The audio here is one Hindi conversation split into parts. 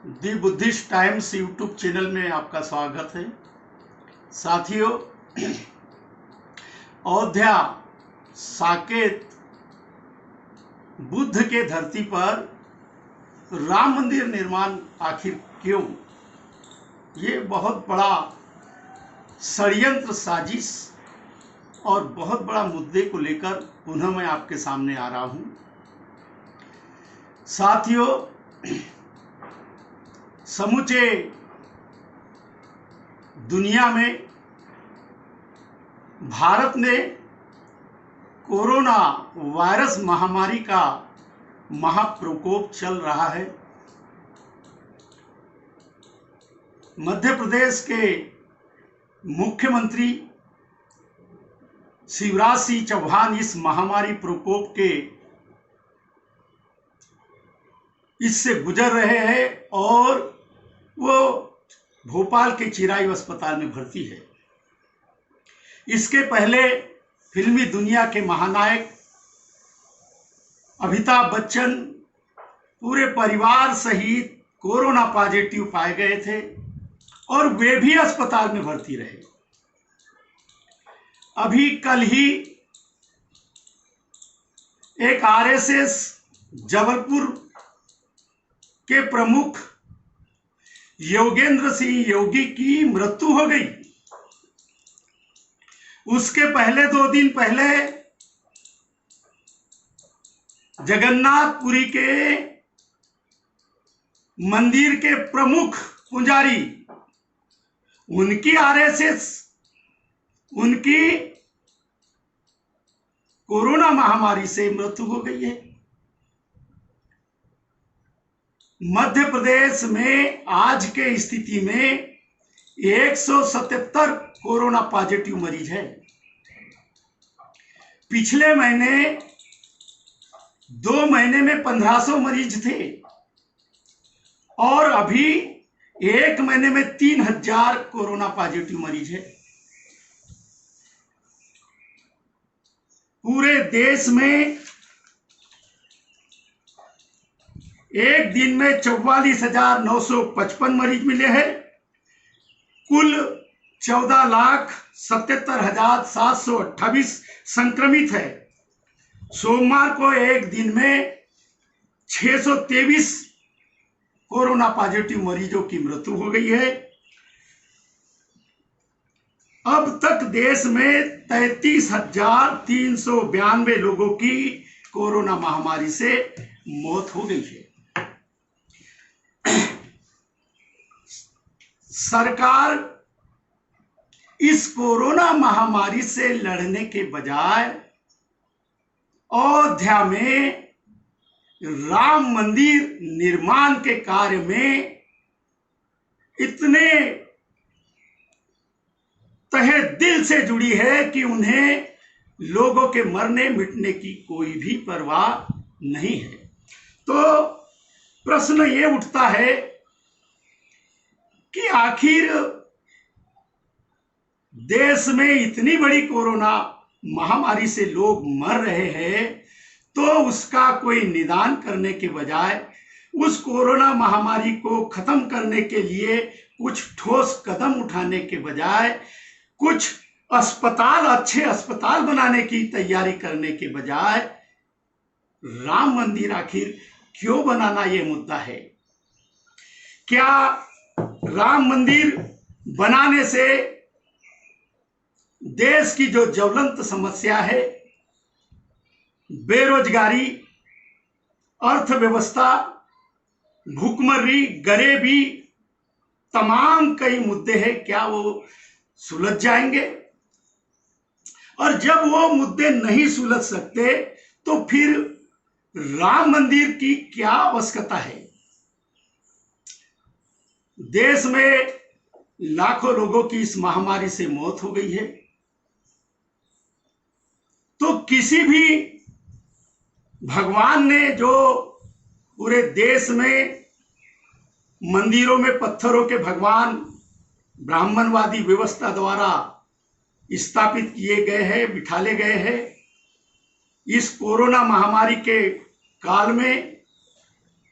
दी बुद्धिस्ट टाइम्स यूट्यूब चैनल में आपका स्वागत है। साथियों, अयोध्या साकेत बुद्ध के धरती पर राम मंदिर निर्माण आखिर क्यों? ये बहुत बड़ा षड्यंत्र साजिश और बहुत बड़ा मुद्दे को लेकर पुनः मैं आपके सामने आ रहा हूं। साथियों, समूचे दुनिया में भारत में कोरोना वायरस महामारी का महाप्रकोप चल रहा है। मध्य प्रदेश के मुख्यमंत्री शिवराज सिंह चौहान इस महामारी प्रकोप के इससे गुजर रहे हैं और वो भोपाल के चिरायु अस्पताल में भर्ती है। इसके पहले फिल्मी दुनिया के महानायक अमिताभ बच्चन पूरे परिवार सहित कोरोना पॉजिटिव पाए गए थे और वे भी अस्पताल में भर्ती रहे। अभी कल ही एक आरएसएस जबलपुर के प्रमुख योगेंद्र सिंह योगी की मृत्यु हो गई। उसके पहले 2 दिन पहले जगन्नाथपुरी के मंदिर के प्रमुख पुजारी, उनकी आरएसएस, उनकी कोरोना महामारी से मृत्यु हो गई है। मध्य प्रदेश में आज के स्थिति में 177 कोरोना पॉजिटिव मरीज है। पिछले महीने 2 महीने में 1500 मरीज थे और अभी 1 महीने में 3000 कोरोना पॉजिटिव मरीज है। पूरे देश में एक दिन में 44,955 मरीज मिले हैं। कुल 14,77,728 संक्रमित है। सोमवार को एक दिन में 623 कोरोना पॉजिटिव मरीजों की मृत्यु हो गई है। अब तक देश में 33,392 लोगों की कोरोना महामारी से मौत हो गई है। सरकार इस कोरोना महामारी से लड़ने के बजाय अयोध्या में राम मंदिर निर्माण के कार्य में इतने तहे दिल से जुड़ी है कि उन्हें लोगों के मरने मिटने की कोई भी परवाह नहीं है। तो प्रश्न ये उठता है कि आखिर देश में इतनी बड़ी कोरोना महामारी से लोग मर रहे हैं, तो उसका कोई निदान करने के बजाय, उस कोरोना महामारी को खत्म करने के लिए कुछ ठोस कदम उठाने के बजाय, कुछ अस्पताल, अच्छे अस्पताल बनाने की तैयारी करने के बजाय राम मंदिर आखिर क्यों बनाना, ये मुद्दा है। क्या राम मंदिर बनाने से देश की जो ज्वलंत समस्या है, बेरोजगारी, अर्थव्यवस्था, भूखमरी, गरीबी, तमाम कई मुद्दे हैं, क्या वो सुलझ जाएंगे? और जब वो मुद्दे नहीं सुलझ सकते तो फिर राम मंदिर की क्या आवश्यकता है? देश में लाखों लोगों की इस महामारी से मौत हो गई है। तो किसी भी भगवान ने जो पूरे देश में मंदिरों में पत्थरों के भगवान ब्राह्मणवादी व्यवस्था द्वारा स्थापित किए गए हैं, बिठाले गए हैं, इस कोरोना महामारी के काल में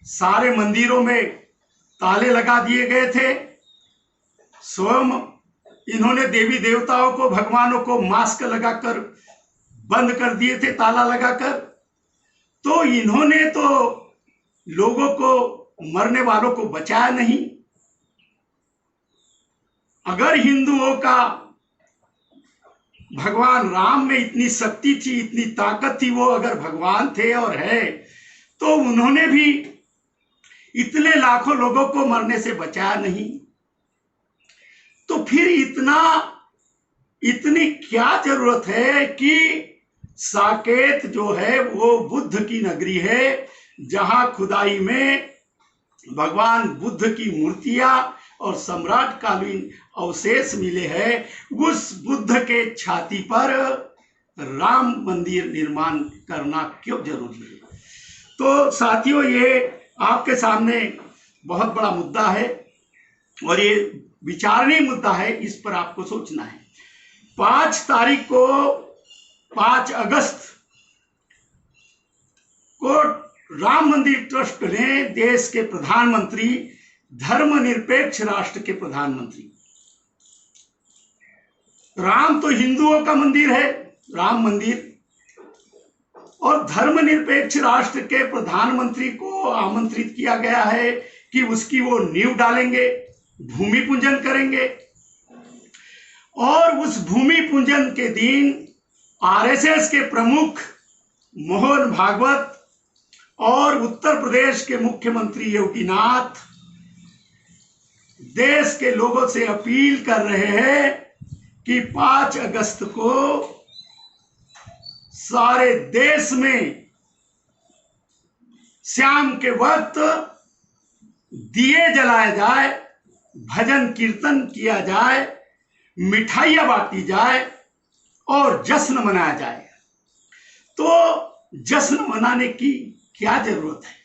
सारे मंदिरों में ताले लगा दिए गए थे। स्वयं इन्होंने देवी देवताओं को, भगवानों को मास्क लगाकर बंद कर दिए थे, ताला लगाकर। तो इन्होंने तो लोगों को, मरने वालों को बचाया नहीं। अगर हिंदुओं का भगवान राम में इतनी शक्ति थी, इतनी ताकत थी, वो अगर भगवान थे और है, तो उन्होंने भी इतने लाखों लोगों को मरने से बचाया नहीं। तो फिर इतनी क्या जरूरत है कि साकेत जो है वो बुद्ध की नगरी है, जहां खुदाई में भगवान बुद्ध की मूर्तियां और सम्राट कालीन अवशेष मिले हैं। उस बुद्ध के छाती पर राम मंदिर निर्माण करना क्यों जरूरी है? तो साथियों, ये आपके सामने बहुत बड़ा मुद्दा है और ये विचारणीय मुद्दा है, इस पर आपको सोचना है। 5 अगस्त को राम मंदिर ट्रस्ट ने देश के प्रधानमंत्री, धर्मनिरपेक्ष राष्ट्र के प्रधानमंत्री, राम तो हिंदुओं का मंदिर है, राम मंदिर, और धर्मनिरपेक्ष राष्ट्र के प्रधानमंत्री को आमंत्रित किया गया है कि उसकी वो नींव डालेंगे, भूमि पूजन करेंगे। और उस भूमि पूजन के दिन आरएसएस के प्रमुख मोहन भागवत और उत्तर प्रदेश के मुख्यमंत्री योगीनाथ देश के लोगों से अपील कर रहे हैं कि 5 अगस्त को सारे देश में शाम के वक्त दिए जलाए जाए, भजन कीर्तन किया जाए, मिठाइयां बांटी जाए और जश्न मनाया जाए। तो जश्न मनाने की क्या जरूरत है?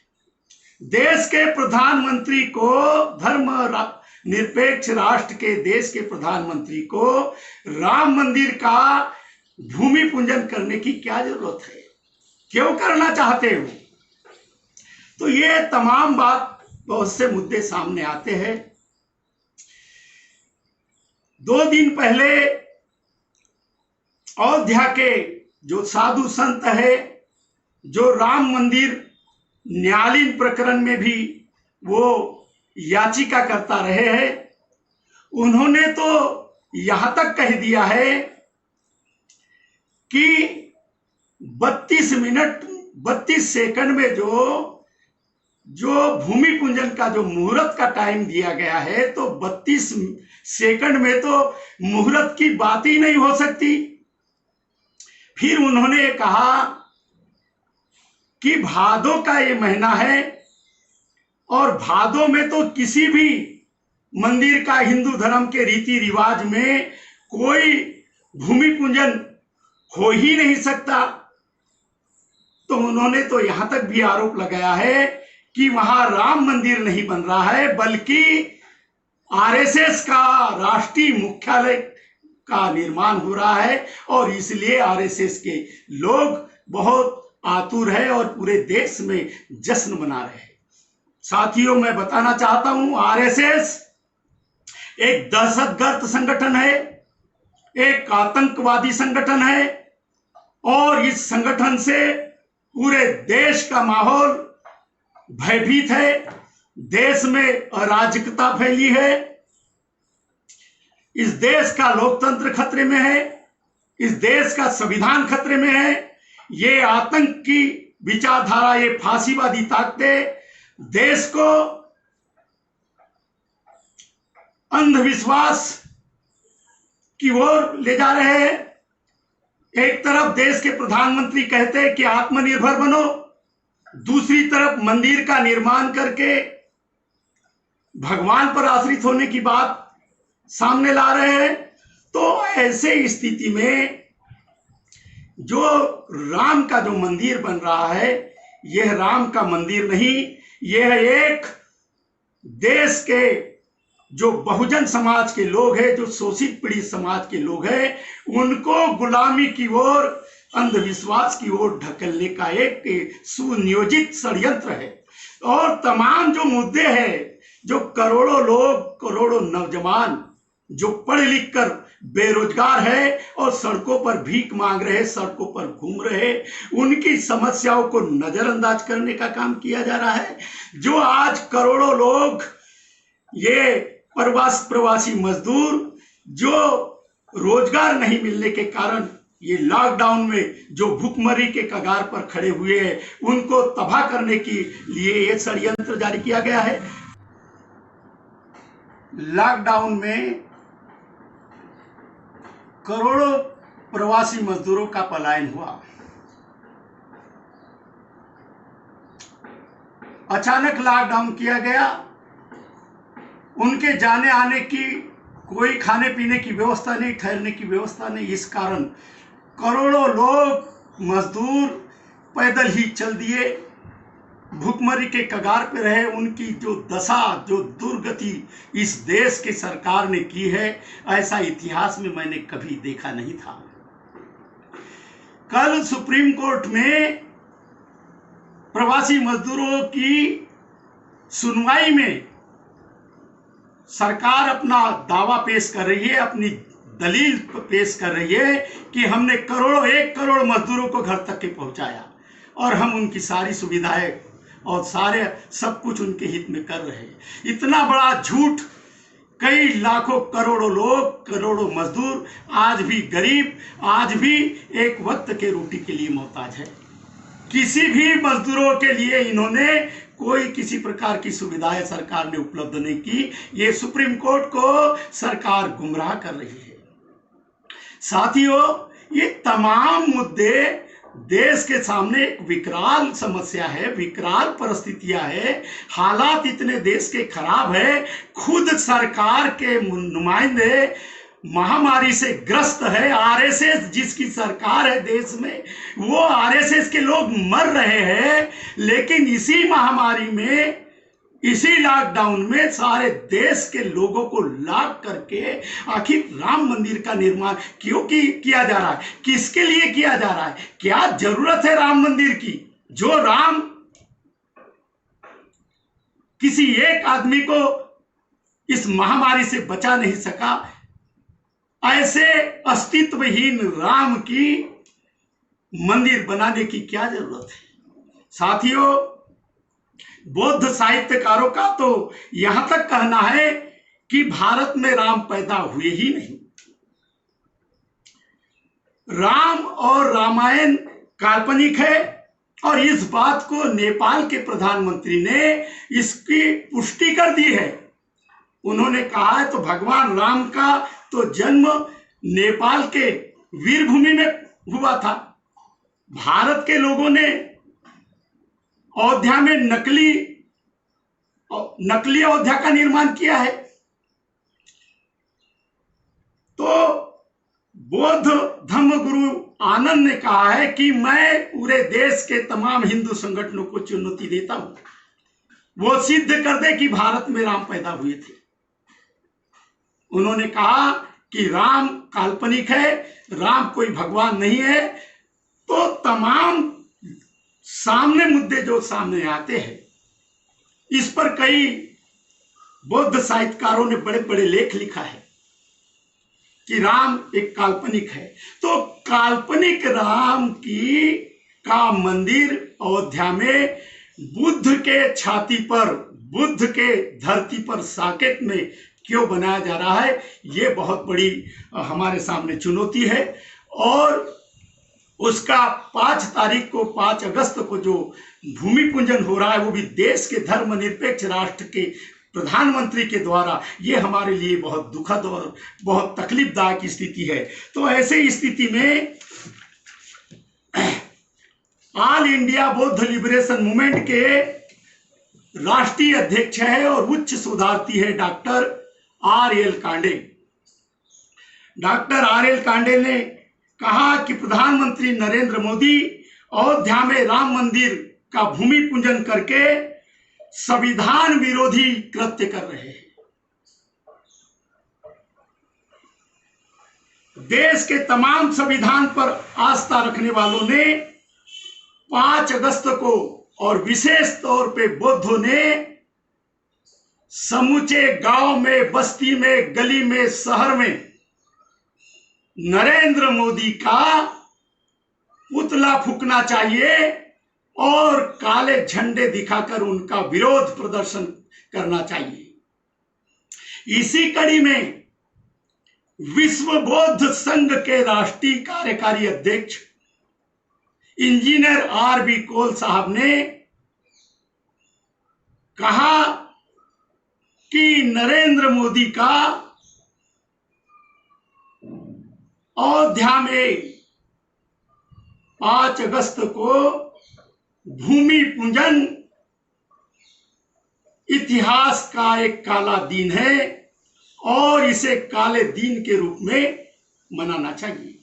देश के प्रधानमंत्री को, धर्म निरपेक्ष राष्ट्र के देश के प्रधानमंत्री को राम मंदिर का भूमि पूजन करने की क्या जरूरत है? क्यों करना चाहते हो? तो ये तमाम बहुत से मुद्दे सामने आते हैं। 2 दिन पहले अयोध्या के जो साधु संत है, जो राम मंदिर न्यायालयीन प्रकरण में भी वो याचिका करता रहे हैं, उन्होंने तो यहां तक कह दिया है कि 32 सेकंड में जो भूमि पूजन का जो मुहूर्त का टाइम दिया गया है, तो 32 सेकंड में तो मुहूर्त की बात ही नहीं हो सकती। फिर उन्होंने कहा कि भादों का ये महीना है और भादों में तो किसी भी मंदिर का, हिंदू धर्म के रीति रिवाज में कोई भूमि पूजन हो ही नहीं सकता। तो उन्होंने तो यहां तक भी आरोप लगाया है कि वहां राम मंदिर नहीं बन रहा है, बल्कि आरएसएस का राष्ट्रीय मुख्यालय का निर्माण हो रहा है और इसलिए आरएसएस के लोग बहुत आतुर है और पूरे देश में जश्न मना रहे हैं। साथियों, मैं बताना चाहता हूं, आरएसएस एक दहशतगर्द संगठन है, एक आतंकवादी संगठन है और इस संगठन से पूरे देश का माहौल भयभीत है, देश में अराजकता फैली है, इस देश का लोकतंत्र खतरे में है, इस देश का संविधान खतरे में है। ये आतंक की विचारधारा, ये फांसीवादी ताकतें देश को अंधविश्वास की ओर ले जा रहे हैं। एक तरफ देश के प्रधानमंत्री कहते हैं कि आत्मनिर्भर बनो, दूसरी तरफ मंदिर का निर्माण करके भगवान पर आश्रित होने की बात सामने ला रहे हैं। तो ऐसे स्थिति में जो राम का जो मंदिर बन रहा है, यह राम का मंदिर नहीं, यह एक देश के जो बहुजन समाज के लोग हैं, जो शोषित पीड़ित समाज के लोग हैं, उनको गुलामी की ओर, अंधविश्वास की ओर ढकेलने का एक सुनियोजित षड्यंत्र है। और तमाम जो मुद्दे हैं, जो करोड़ों लोग, करोड़ों नौजवान जो पढ़ लिख कर बेरोजगार है और सड़कों पर भीख मांग रहे, सड़कों पर घूम रहे, उनकी समस्याओं को नजरअंदाज करने का काम किया जा रहा है। जो आज करोड़ों लोग, ये प्रवासी मजदूर जो रोजगार नहीं मिलने के कारण ये लॉकडाउन में जो भूखमरी के कगार पर खड़े हुए हैं, उनको तबाह करने के लिए ये षड्यंत्र जारी किया गया है। लॉकडाउन में करोड़ों प्रवासी मजदूरों का पलायन हुआ। अचानक लॉकडाउन किया गया, उनके जाने आने की कोई खाने पीने की व्यवस्था नहीं, ठहरने की व्यवस्था नहीं। इस कारण करोड़ों लोग मजदूर पैदल ही चल दिए, भूखमरी के कगार पे रहे। उनकी जो दशा, जो दुर्गति इस देश की सरकार ने की है, ऐसा इतिहास में मैंने कभी देखा नहीं था। कल सुप्रीम कोर्ट में प्रवासी मजदूरों की सुनवाई में सरकार अपना दावा पेश कर रही है, अपनी दलील पेश कर रही है कि हमने 1 करोड़ मजदूरों को घर तक के पहुंचाया और हम उनकी सारी सुविधाएं और सारे सब कुछ उनके हित में कर रहे हैं। इतना बड़ा झूठ। कई लाखों करोड़ों लोग, करोड़ों मजदूर आज भी गरीब, आज भी एक वक्त के रोटी के लिए मोहताज है। किसी भी मजदूरों के लिए इन्होंने कोई किसी प्रकार की सुविधाएं सरकार ने उपलब्ध नहीं की। ये सुप्रीम कोर्ट को सरकार गुमराह कर रही है। साथियों, ये तमाम मुद्दे देश के सामने एक विकराल समस्या है, विकराल परिस्थितियां है। हालात इतने देश के खराब है, खुद सरकार के नुमाइंदे महामारी से ग्रस्त है। आरएसएस जिसकी सरकार है देश में, वो आरएसएस के लोग मर रहे हैं। लेकिन इसी महामारी में, इसी लॉकडाउन में सारे देश के लोगों को लॉक करके आखिर राम मंदिर का निर्माण क्यों किया जा रहा है? किसके लिए किया जा रहा है? क्या जरूरत है राम मंदिर की? जो राम किसी एक आदमी को इस महामारी से बचा नहीं सका, ऐसे अस्तित्वहीन राम की मंदिर बनाने की क्या जरूरत है? साथियों, बौद्ध साहित्यकारों का तो यहां तक कहना है कि भारत में राम पैदा हुए ही नहीं। राम और रामायण काल्पनिक है और इस बात को नेपाल के प्रधानमंत्री ने इसकी पुष्टि कर दी है। उन्होंने कहा है तो भगवान राम का तो जन्म नेपाल के वीरभूमि में हुआ था। भारत के लोगों ने अयोध्या में नकली अयोध्या का निर्माण किया है। तो बौद्ध धम्म गुरु आनंद ने कहा है कि मैं पूरे देश के तमाम हिंदू संगठनों को चुनौती देता हूं, वो सिद्ध कर दे कि भारत में राम पैदा हुए थे। उन्होंने कहा कि राम काल्पनिक है, राम कोई भगवान नहीं है। तो तमाम सामने मुद्दे जो सामने आते हैं, इस पर कई बौद्ध साहित्यकारों ने बड़े बड़े लेख लिखा है कि राम एक काल्पनिक है। तो काल्पनिक राम का मंदिर अयोध्या में बुद्ध के छाती पर, बुद्ध के धरती पर साकेत में क्यों बनाया जा रहा है, ये बहुत बड़ी हमारे सामने चुनौती है। और उसका 5 तारीख को, 5 अगस्त को जो भूमि पूजन हो रहा है, वो भी देश के धर्मनिरपेक्ष राष्ट्र के प्रधानमंत्री के द्वारा, ये हमारे लिए बहुत दुखद और बहुत तकलीफदायक स्थिति है। तो ऐसे स्थिति में ऑल इंडिया बौद्ध लिबरेशन मूवमेंट के राष्ट्रीय अध्यक्ष है और उच्च शोधार्थी है डॉक्टर R.L. कांडे। Doctor R.L. कांडे ने कहा कि प्रधानमंत्री नरेंद्र मोदी अयोध्या में राम मंदिर का भूमि पूजन करके संविधान विरोधी कृत्य कर रहे हैं। देश के तमाम संविधान पर आस्था रखने वालों ने 5 अगस्त को और विशेष तौर पे बौद्धों ने समूचे गांव में, बस्ती में, गली में, शहर में नरेंद्र मोदी का पुतला फूंकना चाहिए और काले झंडे दिखाकर उनका विरोध प्रदर्शन करना चाहिए। इसी कड़ी में विश्व बौद्ध संघ के राष्ट्रीय कार्यकारी अध्यक्ष इंजीनियर आर.बी. कोल साहब ने कहा कि नरेंद्र मोदी का अयोध्या में 5 अगस्त को भूमि पूजन इतिहास का एक काला दिन है और इसे काले दिन के रूप में मनाना चाहिए।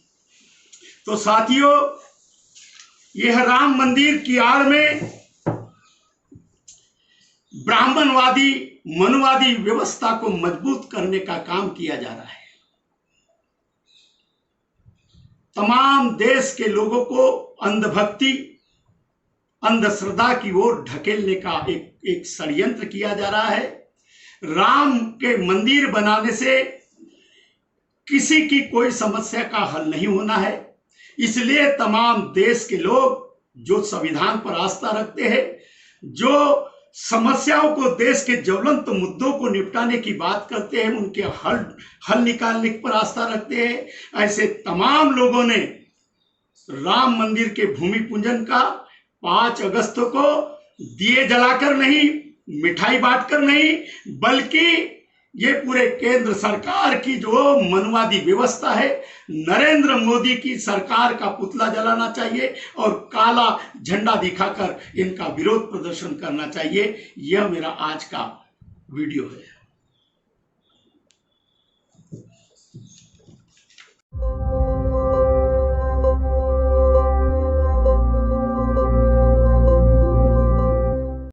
तो साथियों, यह राम मंदिर की आड़ में ब्राह्मणवादी मनुवादी व्यवस्था को मजबूत करने का काम किया जा रहा है। तमाम देश के लोगों को अंधभक्ति, अंधश्रद्धा की ओर ढकेलने का एक षड्यंत्र किया जा रहा है। राम के मंदिर बनाने से किसी की कोई समस्या का हल नहीं होना है। इसलिए तमाम देश के लोग जो संविधान पर आस्था रखते हैं, जो समस्याओं को, देश के ज्वलंत मुद्दों को निपटाने की बात करते हैं, उनके हल निकालने पर आस्था रखते हैं, ऐसे तमाम लोगों ने राम मंदिर के भूमि पूजन का 5 अगस्त को दिए जलाकर नहीं, मिठाई बांटकर नहीं, बल्कि ये पूरे केंद्र सरकार की जो मनुवादी व्यवस्था है, नरेंद्र मोदी की सरकार का पुतला जलाना चाहिए और काला झंडा दिखाकर इनका विरोध प्रदर्शन करना चाहिए। यह मेरा आज का वीडियो है।